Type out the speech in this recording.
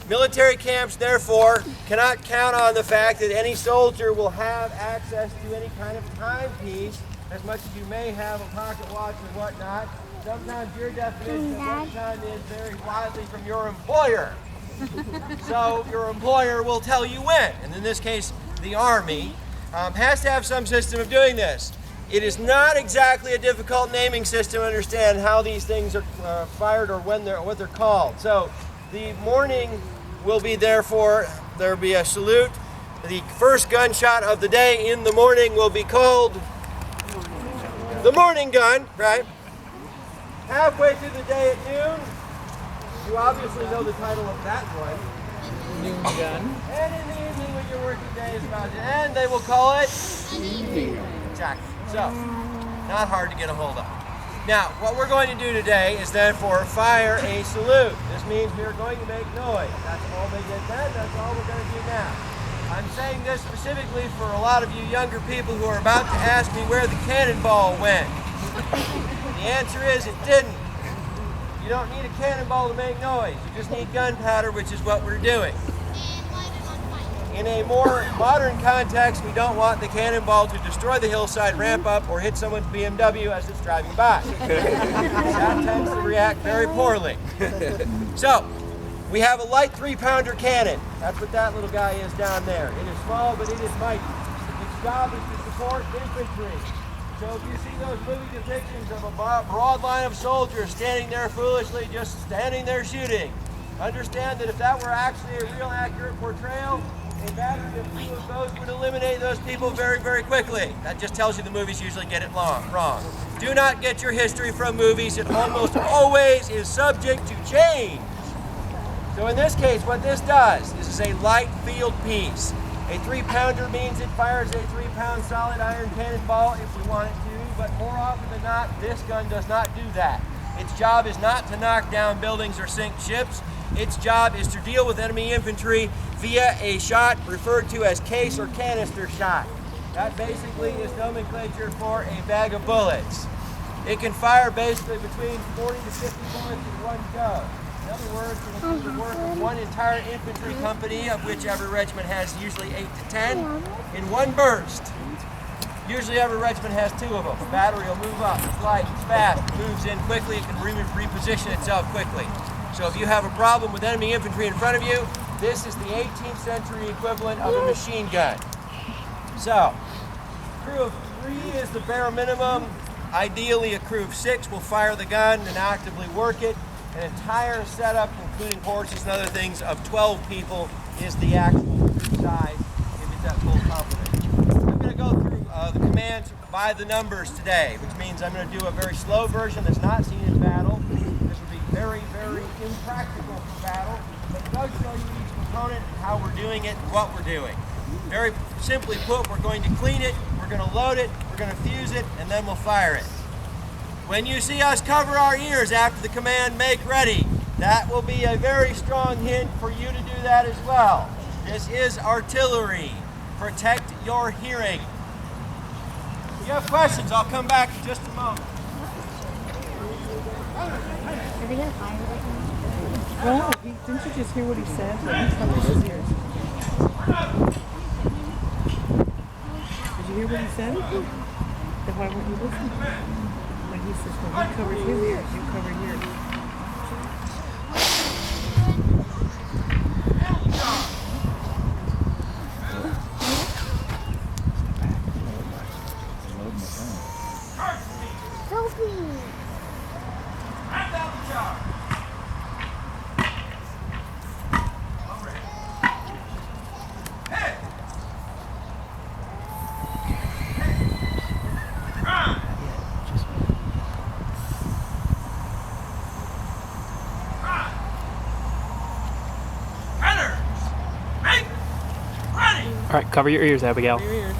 Military camps, therefore, cannot count on the fact that any soldier will have access to any kind of timepiece, as much as you may have a pocket watch or whatnot. Sometimes your definition of what time is varies widely from your employer. So your employer will tell you when, and in this case, the Army has to have some system of doing this. It is not exactly a difficult naming system to understand how these things are fired or what they're called. So the morning will be therefore, there will be a salute. The first gunshot of the day in the morning will be called the morning gun, right? Halfway through the day at noon, you obviously know the title of that one. Noon gun. And in the evening when your working day is about to end, they will call it Evening. exactly. So, not hard to get a hold of. Now, what we're going to do today is therefore fire a salute. This means we are going to make noise. That's all they did then, that's all we're going to do now. I'm saying this specifically for a lot of you younger people who are about to ask me where the cannonball went. The answer is it didn't. You don't need a cannonball to make noise. You just need gunpowder, which is what we're doing. In a more modern context, we don't want the cannonball to destroy the hillside ramp up or hit someone's BMW as it's driving by. That tends to react very poorly. So, we have a light 3-pounder cannon. That's what that little guy is down there. It is small, but it is mighty. Its job is to support infantry. So if you see those movie depictions of a broad line of soldiers standing there foolishly, just standing there shooting, understand that if that were actually a real accurate portrayal, a battery of 2 of those would eliminate those people very, very quickly. That just tells you the movies usually get it wrong. Do not get your history from movies. It almost always is subject to change. So in this case, what this does, this is a light field piece. A 3-pounder means it fires a 3-pound solid iron cannonball if we want it to, but more often than not, this gun does not do that. Its job is not to knock down buildings or sink ships. Its job is to deal with enemy infantry via a shot referred to as case or canister shot. That basically is nomenclature for a bag of bullets. It can fire basically between 40 to 50 bullets in one go. In other words, it will do the work of one entire infantry company, of which every regiment has usually 8 to 10, in one burst. Usually every regiment has 2 of them. The battery will move up, it's light, it's fast, it moves in quickly, it can reposition itself quickly. So if you have a problem with enemy infantry in front of you, this is the 18th century equivalent of a machine gun. So, crew of 3 is the bare minimum. Ideally, a crew of 6 will fire the gun and actively work it. An entire setup, including horses and other things, of 12 people is the actual size if it's at full complement. I'm going to go through the commands by the numbers today, which means I'm going to do a very slow version that's not seen in battle. This will be very, very impractical for battle, but it does show you each component and how we're doing it and what we're doing. Very simply put, we're going to clean it, we're going to load it, we're going to fuse it, and then we'll fire it. When you see us cover our ears after the command, make ready, that will be a very strong hint for you to do that as well. This is artillery. Protect your hearing. If you have questions, I'll come back in just a moment. Well, didn't you just hear what he said? He covers his ears. Did you hear what he said? Then why weren't you listening? When he says, when he covers his ears, you cover yours. All right, cover your ears, Abigail. Cover your ears.